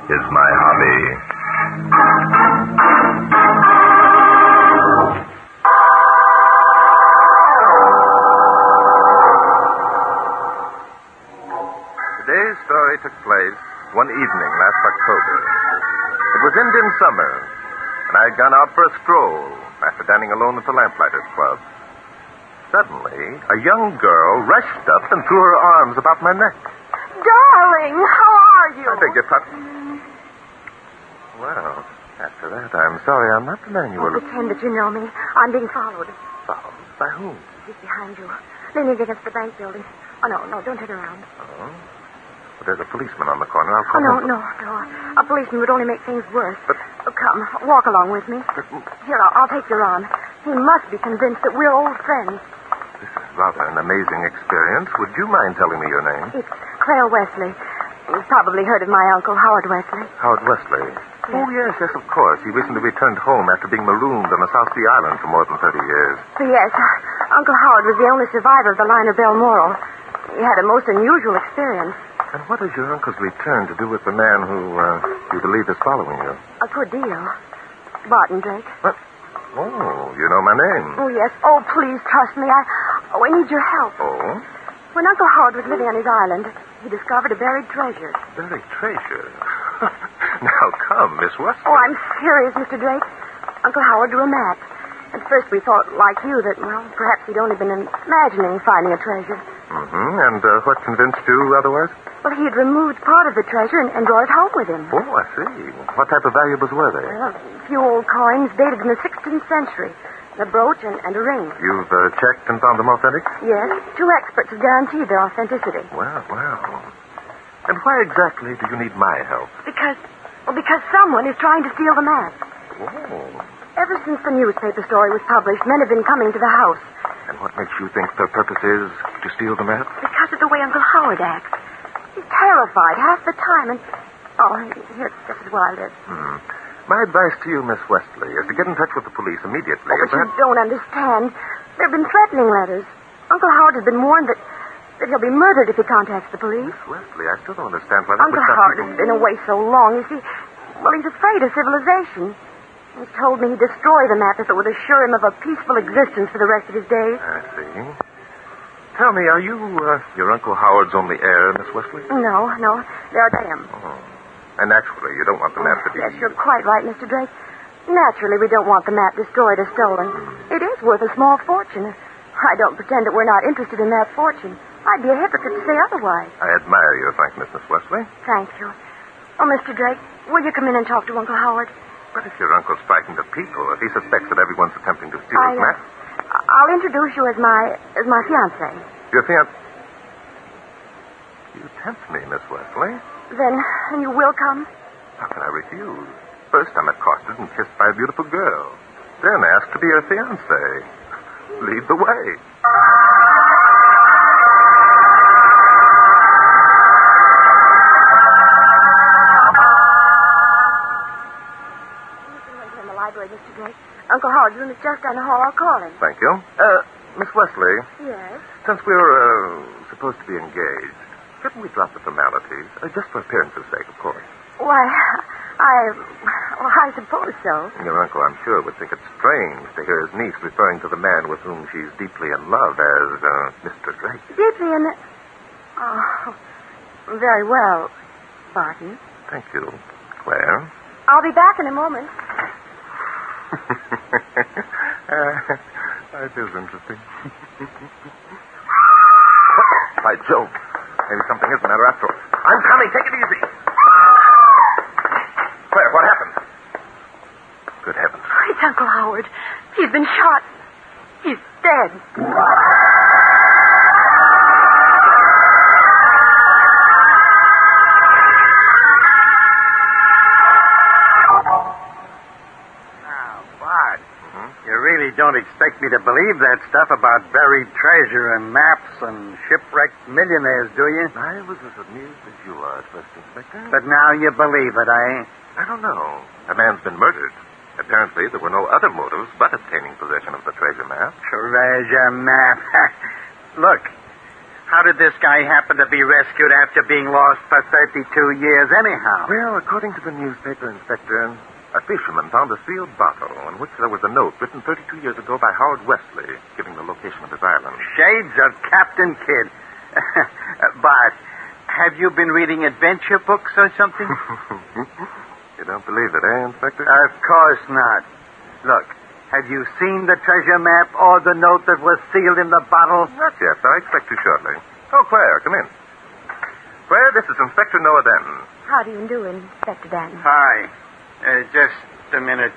is my hobby. Today's story took place one evening last October. It was Indian summer, and I had gone out for a stroll after dining alone at the Lamplighters Club. Suddenly, a young girl rushed up and threw her arms about my neck. Darling, how are you? I beg your pardon. Well, after that, I'm sorry I'm not the man you were looking Pretend that you know me. I'm being followed. for. By whom? He's behind you, leaning against the bank building. Oh, no, don't turn around. Oh? But there's a policeman on the corner. I'll call him. No. A policeman would only make things worse. But- Come, walk along with me. Here, I'll take your arm. He must be convinced that we're old friends. This is rather an amazing experience. Would you mind telling me your name? It's Claire Wesley. You've probably heard of my uncle, Howard Wesley. Howard Wesley. Oh, yes, of course. He recently returned home after being marooned on the South Sea Island for more than 30 years. Yes, Uncle Howard was the only survivor of the liner Balmoral. He had a most unusual experience. And what has your uncle's return to do with the man who, you believe is following you? A good deal. Barton Drake. What? Oh, you know my name. Oh, yes. Oh, please trust me. I need your help. Oh? When Uncle Howard was living on his island, he discovered a buried treasure. Buried treasure. Now, come, Miss Wesley. Oh, I'm serious, Mr. Drake. Uncle Howard drew a map. At first we thought, like you, that, well, perhaps he'd only been imagining finding a treasure. Mm-hmm. And what convinced you otherwise? Well, he had removed part of the treasure and brought it home with him. Oh, I see. What type of valuables were they? Well, a few old coins dated in the 16th century. A brooch and a ring. You've checked and found them authentic? Yes. 2 experts have guaranteed their authenticity. Well. And why exactly do you need my help? Because someone is trying to steal the map. Oh. Ever since the newspaper story was published, men have been coming to the house. And what makes you think their purpose is to steal the map? Because of the way Uncle Howard acts. He's terrified half the time, and... Oh, here, this is where I live. My advice to you, Miss Wesley, is to get in touch with the police immediately. Oh, but you don't understand. There have been threatening letters. Uncle Howard has been warned that he'll be murdered if he contacts the police. Miss Wesley, I still don't understand why that Uncle would stop Howard people. has been away so long. You see, well, he's afraid of civilization. He's told me he'd destroy the map if it would assure him of a peaceful existence for the rest of his days. I see. Tell me, are you your Uncle Howard's only heir, Miss Wesley? No. They're them. Oh. And naturally, you don't want the map to be... Yes, you're quite right, Mr. Drake. Naturally, we don't want the map destroyed or stolen. It is worth a small fortune. I don't pretend that we're not interested in that fortune. I'd be a hypocrite to say otherwise. I admire your frankness, Miss Wesley. Thank you. Oh, Mr. Drake, will you come in and talk to Uncle Howard? But if your uncle's frightened of people, if he suspects that everyone's attempting to steal his map... I'll introduce you as my fiancé. Your fiancé... You tempt me, Miss Wesley. Then you will come? How can I refuse? First, I'm accosted and kissed by a beautiful girl. Then asked to be her fiancé. Lead the way. You can wait here in the library, Mr. Drake. Uncle Howard's room is just down the hall. I'll call him. Thank you. Miss Wesley, Yes? since we're supposed to be engaged, shouldn't we drop the formalities? Just for appearance's sake, of course. Why, I suppose so. Your uncle, I'm sure, would think it strange to hear his niece referring to the man with whom she's deeply in love as Mr. Drake. Deeply in... Oh, very well, Barton. Thank you, Claire. I'll be back in a moment. That is interesting. By Jove. Maybe something is the matter after all. I'm coming. Take it easy. Claire, what happened? Good heavens. It's Uncle Howard. He's been shot. He's dead. Don't expect me to believe that stuff about buried treasure and maps and shipwrecked millionaires, do you? I was as amused as you are at first, Inspector. But now you believe it, eh? I don't know. A man's been murdered. Apparently, there were no other motives but obtaining possession of the treasure map. Treasure map. Look, How did this guy happen to be rescued after being lost for 32 years anyhow? Well, according to the newspaper, Inspector, a fisherman found a sealed bottle in which there was a note written 32 years ago by Howard Wesley, giving the location of his island. Shades of Captain Kidd. Bart, have you been reading adventure books or something? You don't believe it, eh, Inspector? Of course not. Look, have you seen the treasure map or the note that was sealed in the bottle? Not yet, but I expect you shortly. Oh, Claire, come in. Claire, this is Inspector Noah Denton. How do you do, Inspector Danton? Hi. Just a minute.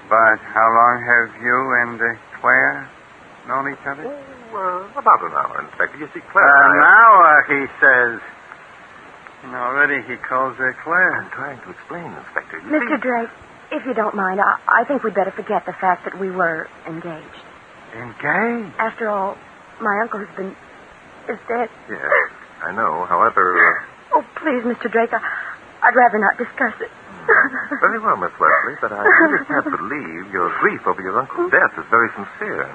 Bart, how long have you and Claire known each other? Oh, about an hour, Inspector. You see, Claire An hour, he says. And already he calls her Claire. I'm trying to explain, Inspector. You Mr. see... Drake, if you don't mind, I think we'd better forget the fact that we were engaged. Engaged? After all, my uncle is dead. Yes, I know. However... Oh, please, Mr. Drake, I'd rather not discuss it. Very well, Miss Wesley, but I really can't believe your grief over your uncle's death is very sincere.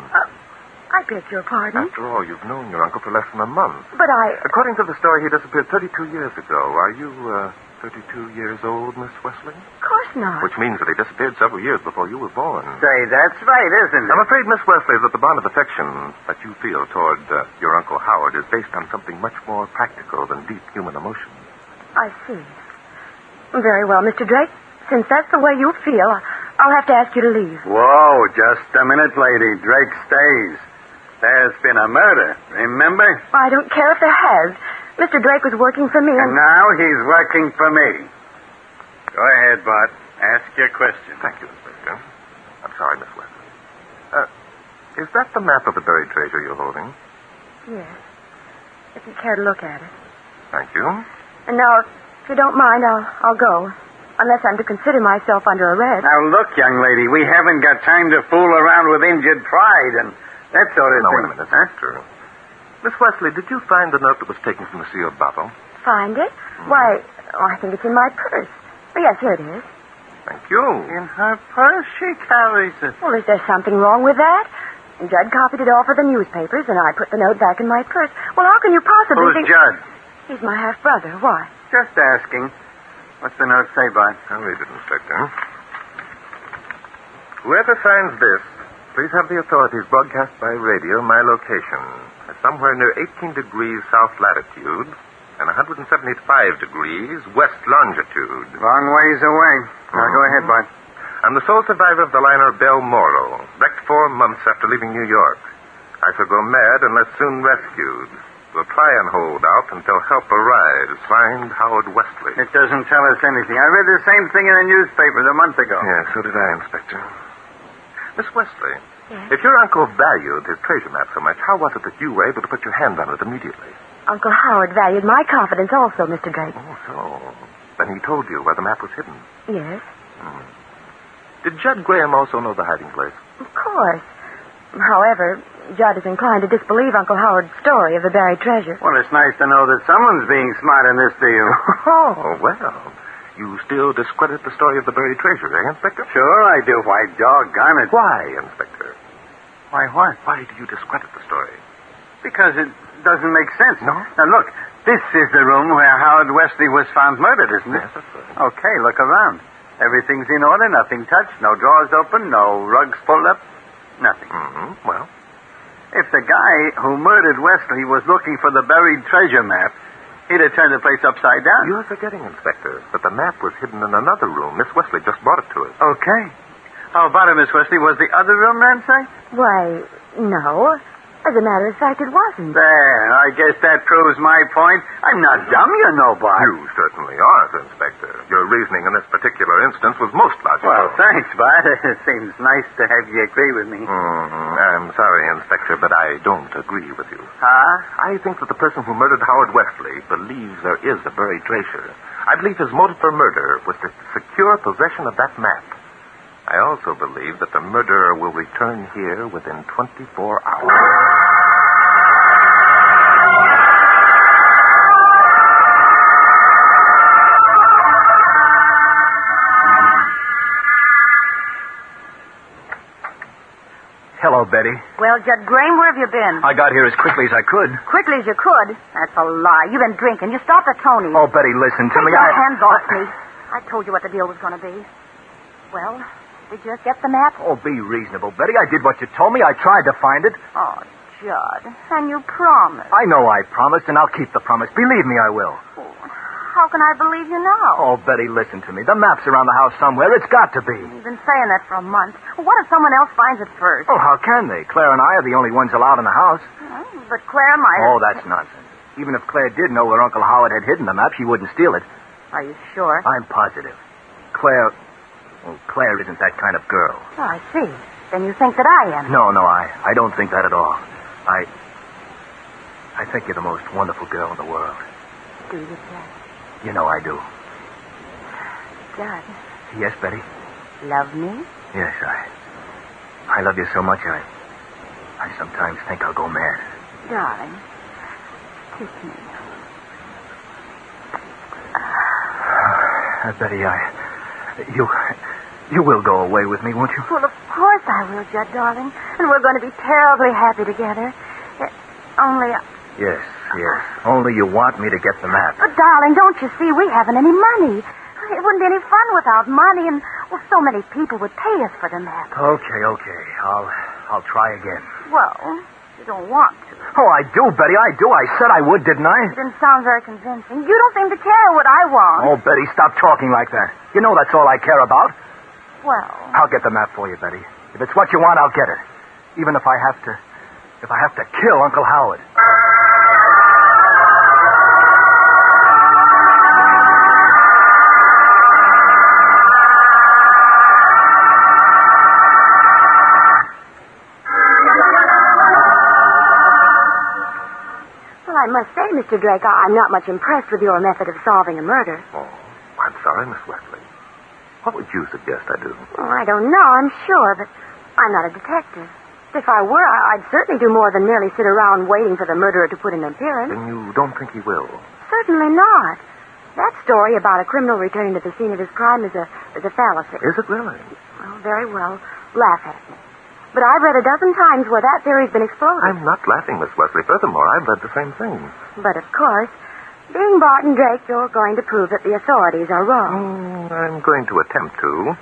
I beg your pardon. After all, you've known your uncle for less than a month. But According to the story, he disappeared 32 years ago. Are you, 32 years old, Miss Wesley? Of course not. Which means that he disappeared several years before you were born. Say, that's right, isn't it? I'm afraid, Miss Wesley, that the bond of affection that you feel toward your Uncle Howard is based on something much more practical than deep human emotion. I see. Very well, Mr. Drake. Since that's the way you feel, I'll have to ask you to leave. Whoa, just a minute, lady. Drake stays. There's been a murder, remember? I don't care if there has. Mr. Drake was working for me, And now he's working for me. Go ahead, Bart. Ask your question. Thank you, Inspector. I'm sorry, Miss Wesley. Is that the map of the buried treasure you're holding? Yes. If you care to look at it. Thank you. And now, if you don't mind, I'll go. Unless I'm to consider myself under arrest. Now, look, young lady, we haven't got time to fool around with injured pride and that sort of Now, thing. wait a minute, Inspector. Miss Wesley, did you find the note that was taken from the sealed bottle? Find it? Why, I think it's in my purse. Oh, yes, here it is. Thank you. In her purse, she carries it. Well, is there something wrong with that? Judd copied it all for the newspapers, and I put the note back in my purse. Well, how can you possibly Who's think... Judd? He's my half-brother. Why? Just asking. What's the note say, Bart? I'll read it, Inspector. Whoever signs this, please have the authorities broadcast by radio my location. It's somewhere near 18 degrees south latitude and 175 degrees west longitude. Long ways away. Now, go ahead, Bart. I'm the sole survivor of the liner Belmoro, wrecked 4 months after leaving New York. I shall go mad unless soon rescued. We'll try and hold out until help arrives. Signed, Howard Wesley. It doesn't tell us anything. I read the same thing in the newspapers a month ago. Yes, so did I, Inspector. Miss Wesley, Yes? if your uncle valued his treasure map so much, how was it that you were able to put your hand on it immediately? Uncle Howard valued my confidence also, Mr. Drake. Oh, so. Then he told you where the map was hidden. Yes? Did Judd Graham also know the hiding place? Of course. However, Judd is inclined to disbelieve Uncle Howard's story of the buried treasure. Well, it's nice to know that someone's being smart in this deal. Oh, well. You still discredit the story of the buried treasure, eh, Inspector? Sure I do. Why, doggone it. Why, Inspector? Why, what? Why do you discredit the story? Because it doesn't make sense. No? Now, look, this is the room where Howard Wesley was found murdered, isn't it? Yes, that's right. Okay, look around. Everything's in order, nothing touched, no drawers open, no rugs pulled up, nothing. Mm-hmm. Well? If the guy who murdered Wesley was looking for the buried treasure map, he'd have turned the place upside down. You're forgetting, Inspector, that the map was hidden in another room. Miss Wesley just brought it to us. Okay. How about it, Miss Wesley? Was the other room ransacked? Why, no. As a matter of fact, it wasn't. There, I guess that proves my point. I'm not dumb, you know, Bart. You certainly aren't, Inspector. Your reasoning in this particular instance was most logical. Well, thanks, Bart. It seems nice to have you agree with me. I'm sorry, Inspector, but I don't agree with you. Huh? I think that the person who murdered Howard Wesley believes there is a buried treasure. I believe his motive for murder was to secure possession of that map. I also believe that the murderer will return here within 24 hours. Hello, Betty. Well, Judd Graham, where have you been? I got here as quickly as I could. Quickly as you could? That's a lie. You've been drinking. You stopped at Tony's. Oh, Betty, listen to me. Take your hands off me. I told you what the deal was going to be. Well, did you get the map? Oh, be reasonable, Betty. I did what you told me. I tried to find it. Oh, Judd. And you promised. I know I promised, and I'll keep the promise. Believe me, I will. How can I believe you now? Oh, Betty, listen to me. The map's around the house somewhere. It's got to be. You've been saying that for a month. What if someone else finds it first? Oh, how can they? Claire and I are the only ones allowed in the house. But Claire might have... Oh, that's nonsense. Even if Claire did know where Uncle Howard had hidden the map, she wouldn't steal it. Are you sure? I'm positive. Claire... Well, Claire isn't that kind of girl. Oh, I see. Then you think that I am. No, I don't think that at all. I think you're the most wonderful girl in the world. Do you, Judd? You know I do. Judd. Yes, Betty? Love me? Yes, I love you so much, I sometimes think I'll go mad. Darling, kiss me. Betty, you will go away with me, won't you? Well, of course I will, Judd, darling. And we're going to be terribly happy together. Only... Yes. Only you want me to get the map. But, darling, don't you see, we haven't any money. It wouldn't be any fun without money, and, well, so many people would pay us for the map. Okay. I'll try again. Well, you don't want to. Oh, I do, Betty, I do. I said I would, didn't I? It didn't sound very convincing. You don't seem to care what I want. Oh, Betty, stop talking like that. You know that's all I care about. Well... I'll get the map for you, Betty. If it's what you want, I'll get it. Even if I have to kill Uncle Howard. Well, I must say, Mr. Drake, I'm not much impressed with your method of solving a murder. Oh, I'm sorry, Miss Wesley. What would you suggest I do? Oh, I don't know, I'm sure, but I'm not a detective. If I were, I'd certainly do more than merely sit around waiting for the murderer to put in an appearance. Then you don't think he will? Certainly not. That story about a criminal returning to the scene of his crime is a fallacy. Is it really? Well, very well. Laugh at me. But I've read a dozen times where that theory's been exploded. I'm not laughing, Miss Wesley. Furthermore, I've read the same thing. But, of course, being Barton Drake, you're going to prove that the authorities are wrong. I'm going to attempt to.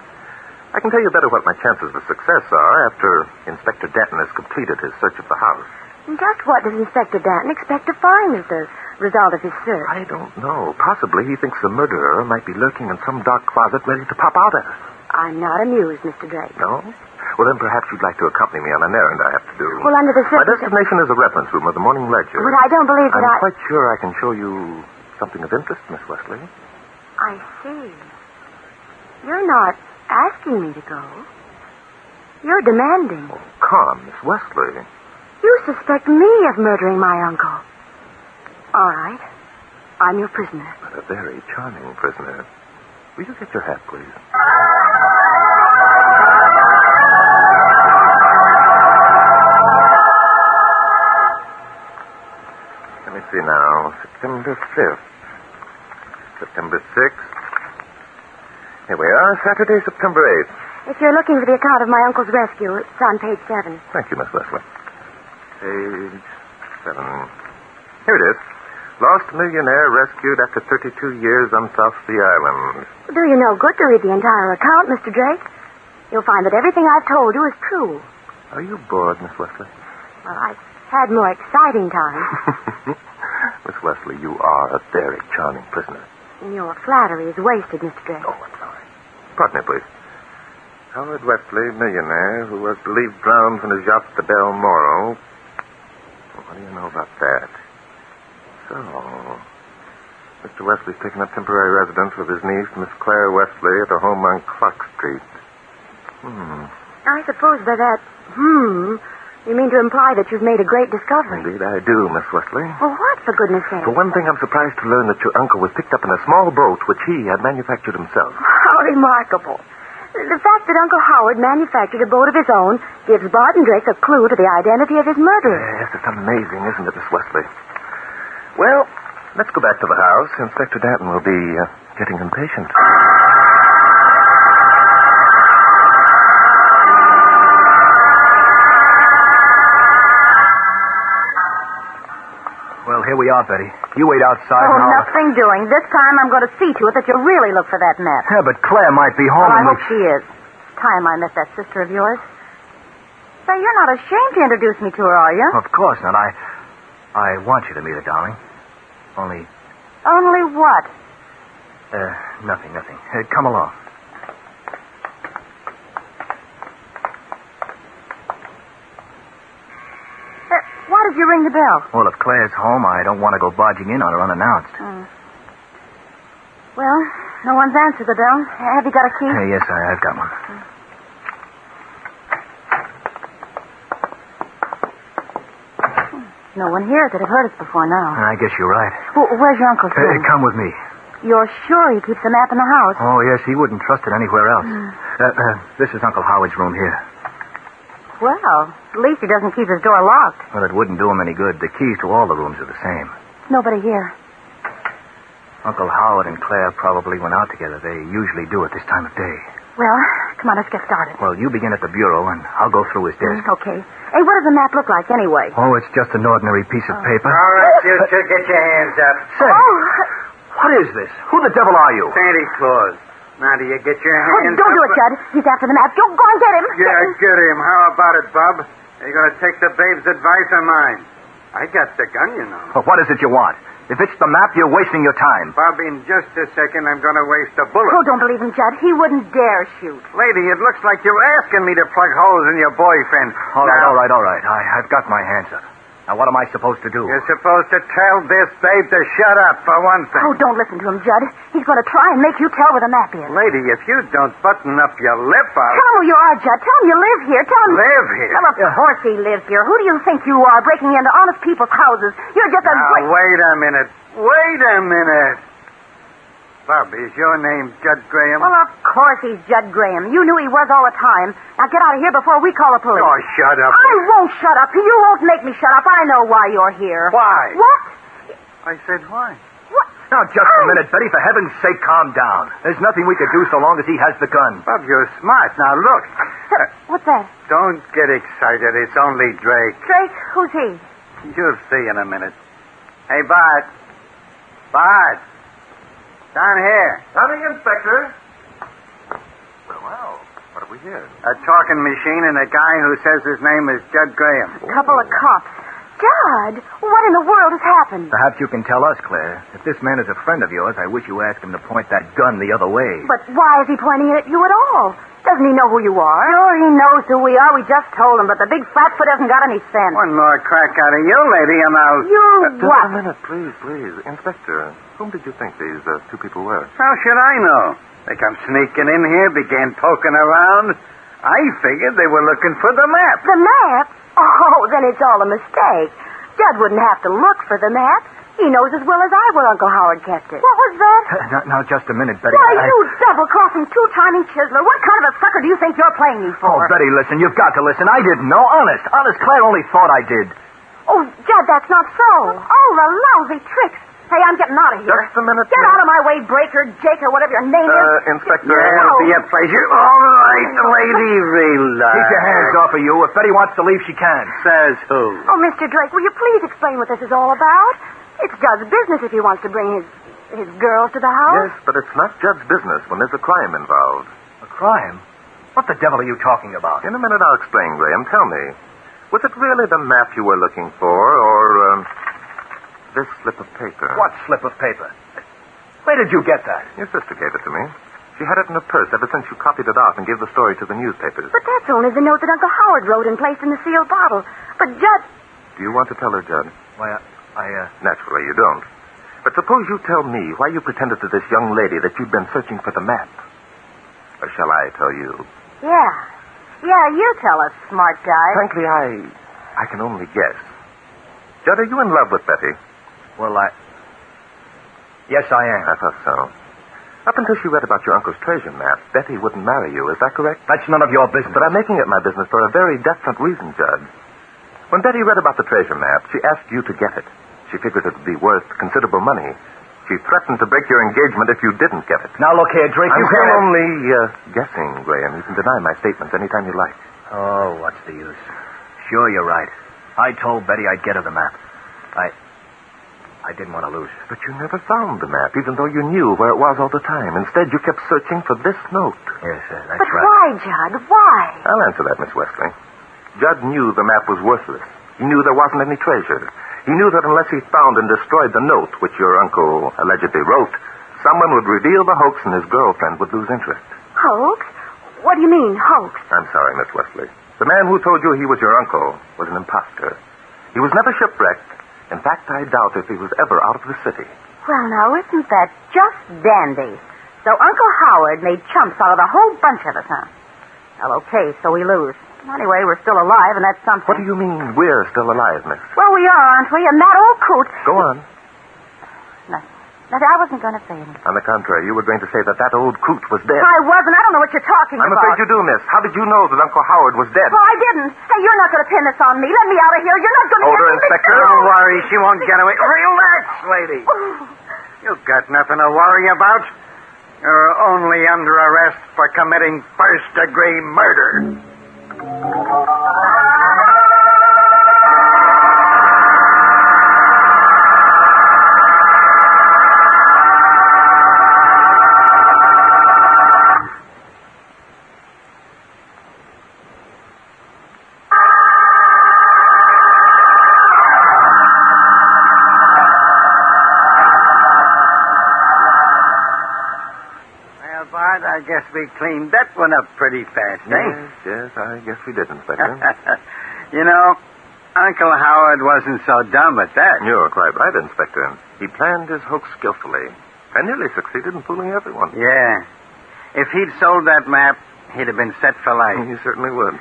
I can tell you better what my chances of success are after Inspector Danton has completed his search of the house. And just what does Inspector Danton expect to find as the result of his search? I don't know. Possibly he thinks the murderer might be lurking in some dark closet ready to pop out at us. I'm not amused, Mr. Drake. No? Well, then perhaps you'd like to accompany me on an errand I have to do. Well, under the My destination is a reference room of the Morning Ledger. But I don't believe that I'm quite sure I can show you something of interest, Miss Wesley. I see. You're not asking me to go. You're demanding. Oh, come, Miss Wesley. You suspect me of murdering my uncle. All right. I'm your prisoner. But a very charming prisoner. Will you get your hat, please? Let me see now. September 5th. September 6th. Here we are. Saturday, September 8th. If you're looking for the account of my uncle's rescue, it's on page 7. Thank you, Miss Wesley. Page 7. Here it is. Lost millionaire rescued after 32 years on South Sea Island. Do you no good to read the entire account, Mr. Drake? You'll find that everything I've told you is true. Are you bored, Miss Wesley? Well, I've had more exciting times. Miss Wesley, you are a very charming prisoner. Your flattery is wasted, Mr. Drake. Oh, I'm sorry. Pardon me, please. Howard Wesley, millionaire, who was believed drowned from his yacht, the Balmoral. Well, what do you know about that? So, Mr. Wesley's taken up temporary residence with his niece, Miss Claire Wesley, at a home on Clark Street. I suppose by that, you mean to imply that you've made a great discovery. Indeed, I do, Miss Wesley. Well, what, for goodness sake? For one thing, I'm surprised to learn that your uncle was picked up in a small boat which he had manufactured himself. How remarkable. The fact that Uncle Howard manufactured a boat of his own gives Barton Drake a clue to the identity of his murderer. Yes, it's amazing, isn't it, Miss Wesley? Well, let's go back to the house. Inspector Danton will be getting impatient. Well, here we are, Betty. You wait outside Oh, and I'll... nothing doing. This time I'm going to see to it that you really look for that map. Yeah, but Claire might be home Well, I and hope she is. It's time I met that sister of yours. Say, you're not ashamed to introduce me to her, are you? Of course not. I want you to meet her, darling. Only... Only what? Nothing. Come along. Why did you ring the bell? Well, if Claire's home, I don't want to go barging in on her unannounced. Well, no one's answered the bell. Have you got a key? Yes, I've got one. No one here could have heard us before now. I guess you're right. Well, where's your uncle's room? Come with me. You're sure he keeps the map in the house? Oh, yes, he wouldn't trust it anywhere else. This is Uncle Howard's room here. Well, at least he doesn't keep his door locked. Well, it wouldn't do him any good. The keys to all the rooms are the same. Nobody here. Uncle Howard and Claire probably went out together. They usually do at this time of day. Well, come on, let's get started. Well, you begin at the bureau, and I'll go through his desk. Okay. Hey, what does the map look like anyway? Oh, it's just an ordinary piece of paper. All right, you two, get your hands up. Say, what is this? Who the devil are you? Santa Claus. Now, do you get your hands Don't up? do it, Judd. He's after the map. Go and get him. Yeah, get him. How about it, Bub? Are you going to take the babe's advice or mine? I got the gun, you know. Well, what is it you want? If it's the map, you're wasting your time. Bob, in just a second, I'm going to waste a bullet. Oh, don't believe him, Judd. He wouldn't dare shoot. Lady, it looks like you're asking me to plug holes in your boyfriend. All right. I've got my hands up. Now, what am I supposed to do? You're supposed to tell this babe to shut up, for one thing. Oh, don't listen to him, Judd. He's going to try and make you tell where the map is. Lady, if you don't button up your lip, Tell him who you are, Judd. Tell him you live here. Tell him... Live here? Well, of course he lives here. Who do you think you are, breaking into honest people's houses? You're just a... Now, wait a minute. Bob, is your name Judd Graham? Well, of course he's Judd Graham. You knew he was all the time. Now get out of here before we call the police. Oh, shut up. I won't shut up. You won't make me shut up. I know why you're here. Why? What? I said why. What? Now, just a minute, Betty. For heaven's sake, calm down. There's nothing we could do so long as he has the gun. Bob, you're smart. Now, look. What's that? Don't get excited. It's only Drake. Drake? Who's he? You'll see in a minute. Hey, Bart. Bart. Down here. Coming, Inspector. Well, what have we here? A talking machine and a guy who says his name is Judd Graham. Couple of cops. Judd, what in the world has happened? Perhaps you can tell us, Claire. If this man is a friend of yours, I wish you asked him to point that gun the other way. But why is he pointing it at you at all? Doesn't he know who you are? Sure, he knows who we are. We just told him, but the big flatfoot hasn't got any sense. One more crack out of you, lady, and I'll... You Just what? a minute, please. Inspector, whom did you think these two people were? How should I know? They come sneaking in here, began poking around. I figured they were looking for the map. The map? Oh, then it's all a mistake. Judd wouldn't have to look for the map. He knows as well as I where Uncle Howard kept it. What was that? Now, just a minute, Betty. Why, you double-crossing, two-timing chiseler. What kind of a sucker do you think you're playing me Oh, for? Betty, listen. You've got to listen. I didn't know. Honest. Claire only thought I did. Oh, Judd, that's not so. Oh, the lousy tricks. Hey, I'm getting out of here. Just a minute, Get please. out of my way, Breaker, Jake, or whatever your name is. Inspector. It'll be a pleasure. All right, lady, relax. Keep your hands off of you. If Betty wants to leave, she can. Says who? Oh, Mr. Drake, will you please explain what this is all about? It's Judd's business if he wants to bring his girls to the house. Yes, but it's not Judd's business when there's a crime involved. A crime? What the devil are you talking about? In a minute, I'll explain, Graham. Tell me, was it really the map you were looking for, or this slip of paper? What slip of paper? Where did you get that? Your sister gave it to me. She had it in her purse ever since you copied it off and gave the story to the newspapers. But that's only the note that Uncle Howard wrote and placed in the sealed bottle. But Judd... Do you want to tell her, Judd? Why, Naturally, you don't. But suppose you tell me why you pretended to this young lady that you'd been searching for the map. Or shall I tell you? Yeah, you tell us, smart guy. Frankly, I can only guess. Judd, are you in love with Betty? Well, Yes, I am. I thought so. Up until she read about your uncle's treasure map, Betty wouldn't marry you. Is that correct? That's none of your business. But I'm making it my business for a very definite reason, Judd. When Betty read about the treasure map, she asked you to get it. She figured it would be worth considerable money. She threatened to break your engagement if you didn't get it. Now, look here, Drake. I'm You still can't... only guessing, Graham. You can deny my statements anytime you like. Oh, what's the use? Sure, you're right. I told Betty I'd get her the map. I didn't want to lose it. But you never found the map, even though you knew where it was all the time. Instead, you kept searching for this note. Yes, that's But right. why, Judd? Why? I'll answer that, Miss Wesley. Judd knew the map was worthless. He knew there wasn't any treasure. He knew that unless he found and destroyed the note, which your uncle allegedly wrote, someone would reveal the hoax and his girlfriend would lose interest. Hoax? What do you mean, hoax? I'm sorry, Miss Wesley. The man who told you he was your uncle was an imposter. He was never shipwrecked. In fact, I doubt if he was ever out of the city. Well, now, isn't that just dandy? So Uncle Howard made chumps out of the whole bunch of us, huh? Well, okay, so we lose. Anyway, we're still alive, and that's something. What do you mean we're still alive, miss? Well, we are, aren't we? And that old coot... Go on. Nothing. I wasn't going to say anything. On the contrary, you were going to say that old coot was dead. I wasn't. I don't know what you're talking I'm about. afraid you do, miss. How did you know that Uncle Howard was dead? Well, I didn't. Hey, you're not going to pin this on me. Let me out of here. You're not going to Hold her, get me... Inspector. Don't worry, she won't get away. Relax, lady. You've got nothing to worry about. You're only under arrest for committing first-degree murder. I guess we cleaned that one up pretty fast, eh? Yes, I guess we did, Inspector. You know, Uncle Howard wasn't so dumb at that. You're quite right, Inspector. He planned his hoax skillfully and nearly succeeded in fooling everyone. Yeah. If he'd sold that map, he'd have been set for life. He certainly would.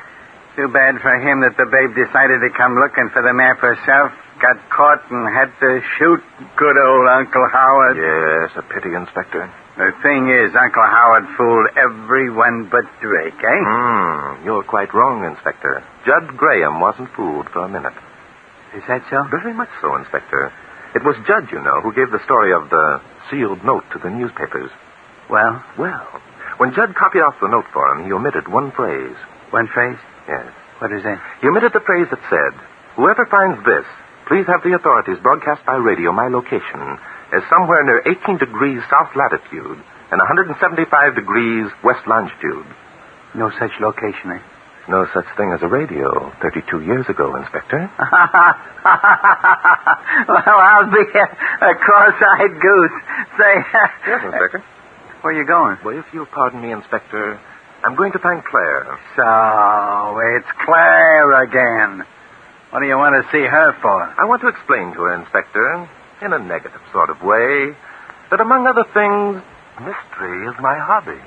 Too bad for him that the babe decided to come looking for the map herself, got caught, and had to shoot good old Uncle Howard. Yes, a pity, Inspector. The thing is, Uncle Howard fooled everyone but Drake, eh? You're quite wrong, Inspector. Judd Graham wasn't fooled for a minute. Is that so? Very much so, Inspector. It was Judd, you know, who gave the story of the sealed note to the newspapers. Well? Well, when Judd copied off the note for him, he omitted one phrase. One phrase? Yes. What is that? He omitted the phrase that said, "Whoever finds this, please have the authorities broadcast by radio my location as somewhere near 18 degrees south latitude and 175 degrees west longitude." No such location, eh? No such thing as a radio 32 years ago, Inspector. Well, I'll be a cross-eyed goose. Say... Yes, Inspector. Where you going? Well, if you'll pardon me, Inspector, I'm going to find Claire. So, it's Claire again. What do you want to see her for? I want to explain to her, Inspector, in a negative sort of way, that among other things, mystery is my hobby.